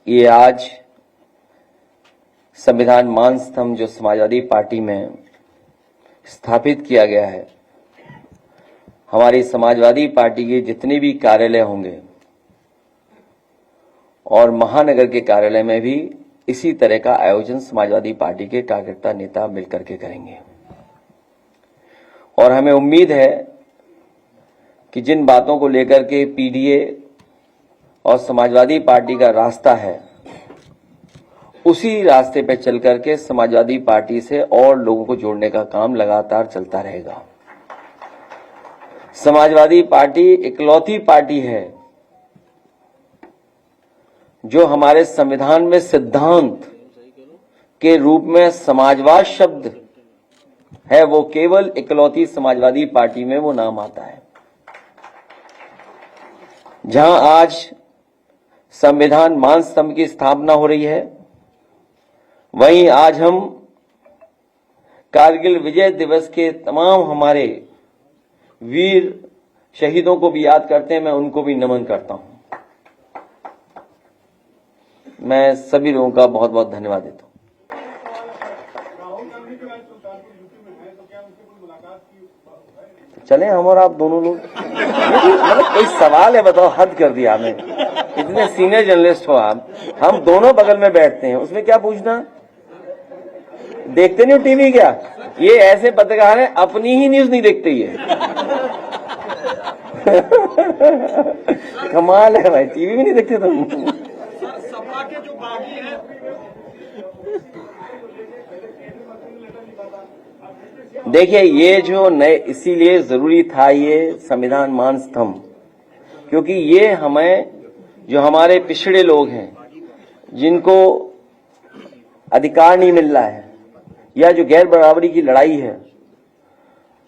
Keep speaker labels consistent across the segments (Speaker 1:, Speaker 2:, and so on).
Speaker 1: ये आज संविधान मान स्तंभ जो समाजवादी पार्टी में स्थापित किया गया है, हमारी समाजवादी पार्टी के जितने भी कार्यालय होंगे और महानगर के कार्यालय में भी इसी तरह का आयोजन समाजवादी पार्टी के कार्यकर्ता नेता मिलकर के करेंगे। और हमें उम्मीद है कि जिन बातों को लेकर के पीडीए और समाजवादी पार्टी का रास्ता है, उसी रास्ते पे चल करके समाजवादी पार्टी से और लोगों को जोड़ने का काम लगातार चलता रहेगा। समाजवादी पार्टी इकलौती पार्टी है जो हमारे संविधान में सिद्धांत के रूप में समाजवाद शब्द है, वो केवल इकलौती समाजवादी पार्टी में वो नाम आता है। जहां आज संविधान मान स्तंभ की स्थापना हो रही है, वहीं आज हम कारगिल विजय दिवस के तमाम हमारे वीर शहीदों को भी याद करते हैं। मैं उनको भी नमन करता हूं। मैं सभी लोगों का बहुत बहुत धन्यवाद देता हूं। चले हम और आप दोनों लोग, मतलब कोई सवाल है बताओ, हद कर दिया आपने। इतने सीनियर जर्नलिस्ट हो आप, हम दोनों बगल में बैठते हैं, उसमें क्या पूछना? देखते नहीं हो टीवी क्या? ये ऐसे पत्रकार हैं अपनी ही न्यूज नहीं देखते ये। कमाल है भाई, टीवी भी नहीं देखते तुम। सपा के जो बागी है, देखिए ये जो नए, इसीलिए जरूरी था ये संविधान मान स्तंभ, क्योंकि ये हमें, जो हमारे पिछड़े लोग हैं जिनको अधिकार नहीं मिल रहा है, या जो गैर बराबरी की लड़ाई है,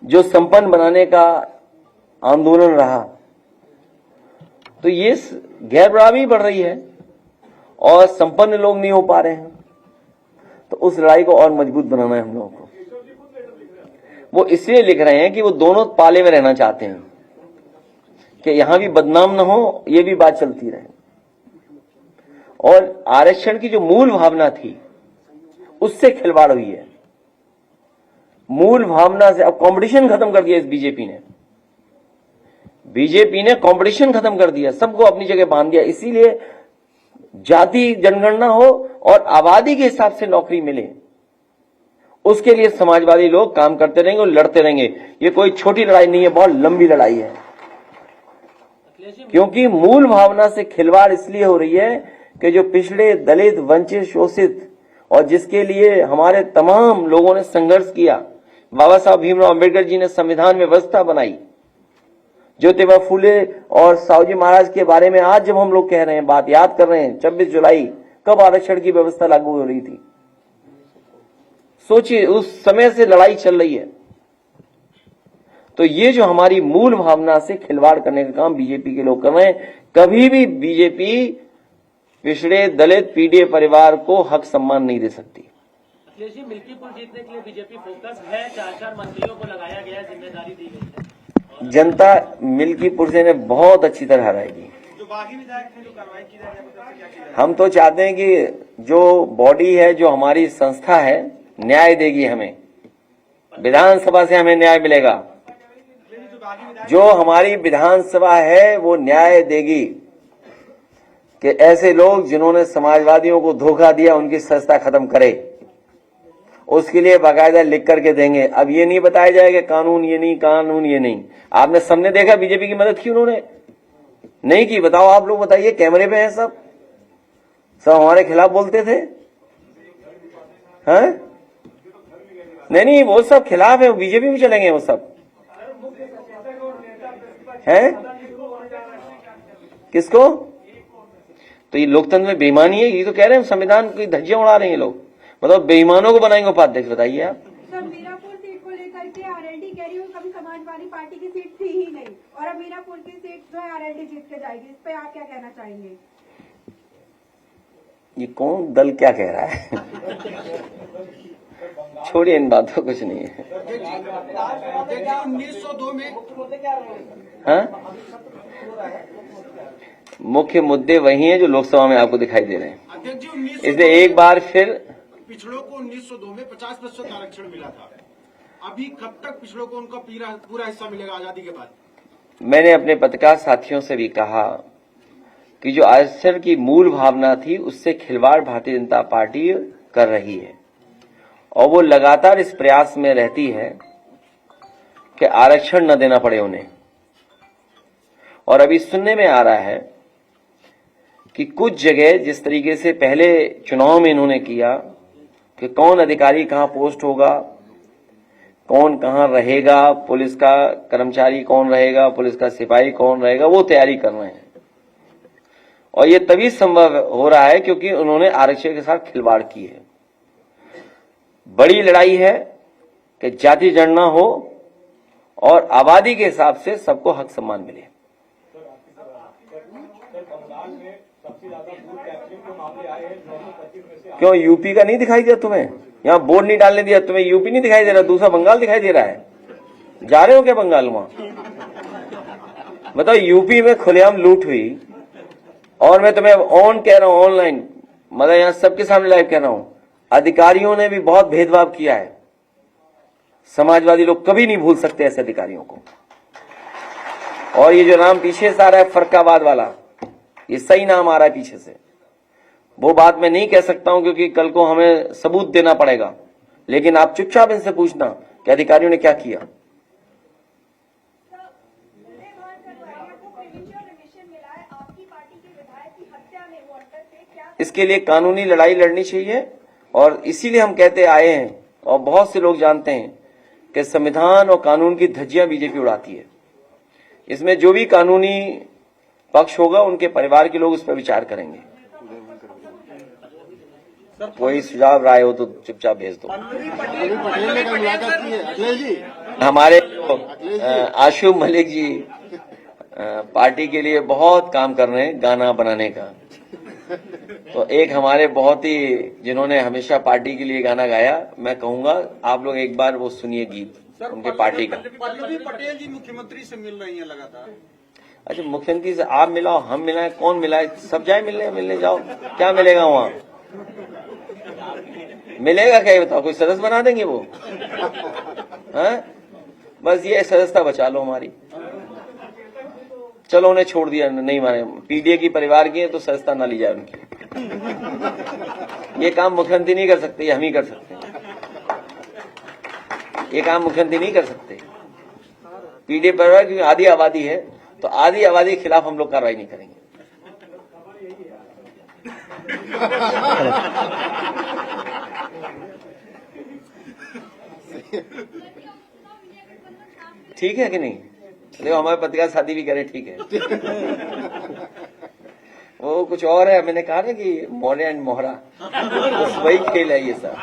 Speaker 1: जो संपन्न बनाने का आंदोलन रहा, तो ये गैर बराबरी बढ़ रही है और संपन्न लोग नहीं हो पा रहे हैं, तो उस लड़ाई को और मजबूत बनाना है हम लोगों को। वो इसलिए लिख रहे हैं कि वो दोनों पाले में रहना चाहते हैं कि यहां भी बदनाम ना हो, ये भी बात चलती रहे। और आरक्षण की जो मूल भावना थी उससे खिलवाड़ हुई है। मूल भावना से अब कंपटीशन खत्म कर दिया इस बीजेपी ने कंपटीशन खत्म कर दिया, सबको अपनी जगह बांध दिया। इसीलिए जाति जनगणना हो और आबादी के हिसाब से नौकरी मिले, उसके लिए समाजवादी लोग काम करते रहेंगे और लड़ते रहेंगे। ये कोई छोटी लड़ाई नहीं है, बहुत लंबी लड़ाई है। क्योंकि मूल भावना से खिलवाड़ इसलिए हो रही है कि जो पिछड़े, दलित, वंचित, शोषित और जिसके लिए हमारे तमाम लोगों ने संघर्ष किया, बाबा साहब भीमराव अंबेडकर जी ने संविधान में व्यवस्था बनाई, ज्योतिबा फूले और साहू जी महाराज के बारे में आज जब हम लोग कह रहे हैं, बात याद कर रहे हैं, 26 जुलाई कब आरक्षण की व्यवस्था लागू हो रही थी? सोचिए, उस समय से लड़ाई चल रही है। तो ये जो हमारी मूल भावना से खिलवाड़ करने का काम बीजेपी के लोग कर रहे हैं। कभी भी बीजेपी पिछड़े, दलित, पीडीए परिवार को हक सम्मान नहीं दे सकती।
Speaker 2: अखिलेश जी, मिल्कीपुर जीतने के लिए बीजेपी फोकस है, 4 मंत्रियों को लगाया गया, जिम्मेदारी दी गई है।
Speaker 1: जनता मिल्कीपुर से बहुत अच्छी तरह हराएगी।
Speaker 2: जो बागी विधायक थे, जो कार्रवाई की जा रही है,
Speaker 1: हम तो चाहते हैं कि जो बॉडी है, जो हमारी संस्था है, न्याय देगी हमें। विधानसभा से हमें न्याय मिलेगा। जो हमारी विधानसभा है वो न्याय देगी कि ऐसे लोग जिन्होंने समाजवादियों को धोखा दिया, उनकी संस्था खत्म करे। उसके लिए बाकायदा लिख करके देंगे। अब ये नहीं बताया जाएगा कानून ये नहीं, कानून ये नहीं। आपने सबने देखा बीजेपी की मदद की उन्होंने? नहीं की। बताओ, आप लोग बताइए, कैमरे पे हैं सब हमारे खिलाफ बोलते थे, हैं? नहीं, वो सब खिलाफ है, बीजेपी में चलेंगे वो सब, हैं? किसको? तो ये लोकतंत्र में बेईमानी है। ये तो कह रहे हैं संविधान की धज्जियां उड़ा रहे हैं लोग। मतलब बेईमानों को बनाएंगे उपाध्यक्ष, बताइए आप।
Speaker 3: सर, मीरापुर सीट को लेकर के आरएलडी कह रही हूँ, कभी समाजवादी पार्टी की सीट थी ही नहीं, और अब मीरापुर की सीट जो है आरएलडी जीत के जाएगी। इस पे आप क्या कहना चाहेंगे?
Speaker 1: ये कौन दल क्या कह रहा है? छोड़िए इन बातों, कुछ नहीं है।
Speaker 4: 1902 में
Speaker 1: हाँ, मुख्य मुद्दे वही हैं जो लोकसभा में आपको दिखाई दे रहे हैं।
Speaker 4: अध्यक्ष जी 1902
Speaker 1: इसलिए एक बार फिर
Speaker 4: पिछड़ों को 1902 में 50% आरक्षण मिला था। अभी कब तक पिछड़ों को उनका पूरा हिस्सा मिलेगा आजादी के बाद?
Speaker 1: मैंने अपने पत्रकार साथियों से भी कहा कि जो आरक्षण की मूल भावना थी उससे खिलवाड़ भारतीय जनता पार्टी कर रही है और वो लगातार इस प्रयास में रहती है कि आरक्षण न देना पड़े उन्हें। और अभी सुनने में आ रहा है कि कुछ जगह जिस तरीके से पहले चुनाव में इन्होंने किया कि कौन अधिकारी कहां पोस्ट होगा, कौन कहां रहेगा, पुलिस का कर्मचारी कौन रहेगा, पुलिस का सिपाही कौन रहेगा, वो तैयारी कर रहे हैं। और ये तभी संभव हो रहा है क्योंकि उन्होंने आरक्षण के साथ खिलवाड़ की है। बड़ी लड़ाई है कि जाति जनगणना हो और आबादी के हिसाब से सबको हक सम्मान मिले। क्यों यूपी का नहीं दिखाई दिया तुम्हें? यहाँ बोर्ड नहीं डालने दिया तुम्हें? यूपी नहीं दिखाई दे रहा, दूसरा बंगाल दिखाई दे रहा है। जा रहे हो क्या बंगाल? वहां बताओ, यूपी में खुलेआम लूट हुई और मैं तुम्हें ऑन कह रहा हूं, ऑनलाइन, मतलब यहाँ सबके सामने लाइव कह रहा हूं, अधिकारियों ने भी बहुत भेदभाव किया है। समाजवादी लोग कभी नहीं भूल सकते ऐसे अधिकारियों को। और ये जो नाम पीछे से आ रहा है फरक्काबाद वाला, ये सही नाम आ रहा है पीछे से। वो बात मैं नहीं कह सकता हूं क्योंकि कल को हमें सबूत देना पड़ेगा, लेकिन आप चुपचाप इनसे पूछना कि अधिकारियों ने क्या किया। इसके लिए कानूनी लड़ाई लड़नी चाहिए और इसीलिए हम कहते आए हैं और बहुत से लोग जानते हैं कि संविधान और कानून की धज्जियां बीजेपी उड़ाती है। इसमें जो भी कानूनी पक्ष होगा उनके परिवार के लोग उस पर विचार करेंगे। कोई सुझाव राय हो तो चुपचाप भेज दो। हमारे आशु मलिक जी पार्टी के लिए बहुत काम कर रहे हैं गाना बनाने का। तो एक हमारे बहुत ही जिन्होंने हमेशा पार्टी के लिए गाना गाया, मैं कहूंगा आप लोग एक बार वो सुनिए गीत उनके पार्टी का।
Speaker 4: पल्लवी पटेल जी मुख्यमंत्री से मिल रही हैं लगातार।
Speaker 1: अच्छा, मुख्यमंत्री से आप मिलाओ, हम मिलाएं, कौन मिलाए? सब जाए मिलने जाओ, क्या मिलेगा वहां? मिलेगा क्या बताओ? कोई सदस्य बना देंगे वो? हैं? बस ये सदस्यता बचा लो हमारी। चलो उन्हें छोड़ दिया, नहीं माने, पीडीए की परिवार की है तो सदस्यता ना ली जाए उनकी। ये काम मुख्यमंत्री नहीं कर सकते, ये हम ही कर सकते हैं। ये काम मुख्यमंत्री नहीं कर सकते। पीडीए परिवार की आधी आबादी है तो आधी आबादी के खिलाफ हम लोग कार्रवाई नहीं करेंगे। ठीक है कि नहीं? देखो हमारे पत्रकार शादी भी करें, ठीक है। वो कुछ और है, मैंने कहा ना कि मोहरे एंड मोहरा, बस वही खेल है ये सब।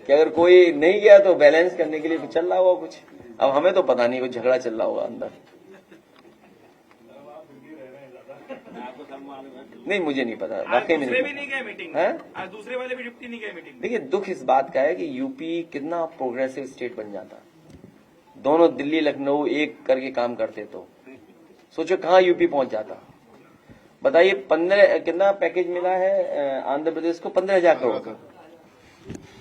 Speaker 1: कि अगर कोई नहीं गया तो बैलेंस करने के लिए कुछ चल रहा होगा कुछ। अब हमें तो पता नहीं, कुछ झगड़ा चल रहा होगा अंदर। नहीं, मुझे नहीं पता, वाकई में नहीं गए मीटिंग है। आज दूसरे वाले भी डिप्टी नहीं गए मीटिंग। देखिए, दुख इस बात का है कि यूपी कितना प्रोग्रेसिव स्टेट बन जाता। दोनों दिल्ली लखनऊ एक करके काम करते तो सोचो कहाँ यूपी पहुंच जाता। बताइए 15 कितना पैकेज मिला है आंध्र प्रदेश को? 15,000 करोड़ का।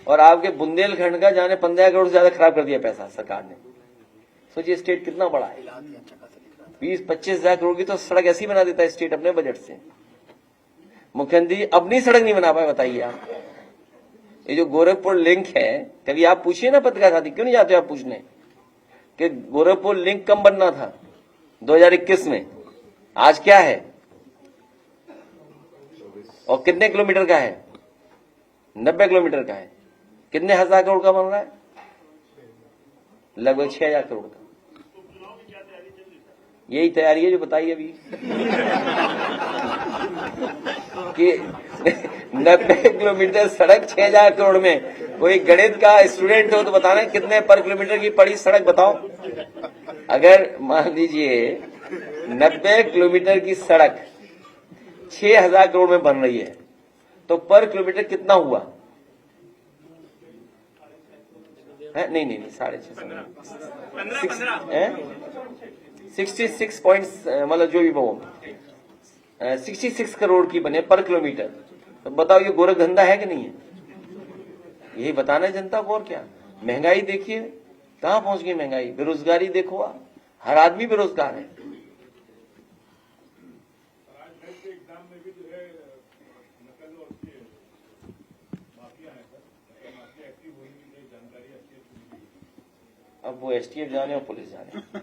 Speaker 1: और आपके बुंदेलखंड का जाने 15 करोड़ से ज्यादा खराब कर दिया पैसा सरकार ने। सोचिए स्टेट कितना बड़ा है। 20-25 हजार करोड़ की तो सड़क ऐसी बना देता है स्टेट अपने बजट से। मुख्यमंत्री अपनी सड़क नहीं बना पाए। बताइए आप, ये जो गोरखपुर लिंक है, कभी आप पूछिए ना पत्रकार साथी, क्यों नहीं जाते आप पूछने कि गोरखपुर लिंक कब बनना था? 2021 में। आज क्या है और कितने किलोमीटर का है? 90 किलोमीटर का है। कितने हजार करोड़ का बन रहा है? लगभग 6,000 करोड़ का। यही तैयारी है जो बताई अभी कि 90 किलोमीटर सड़क 6,000 करोड़ में। कोई गणित का स्टूडेंट हो तो बताना कितने पर किलोमीटर की पड़ी सड़क बताओ। अगर मान लीजिए 90 किलोमीटर की सड़क 6,000 करोड़ में बन रही है तो पर किलोमीटर कितना हुआ? है नहीं 6.5
Speaker 2: पंद्रह
Speaker 1: 66 पॉइंट्स मतलब जो भी वो 66 करोड़ की बने पर किलोमीटर। तो बताओ ये गोरखधंधा है कि नहीं है? यही बताना है जनता को। और क्या महंगाई देखिए कहां पहुंच गई महंगाई, बेरोजगारी देखो आप, हर आदमी बेरोजगार है। अब वो एसटीएफ जाने और पुलिस जाने।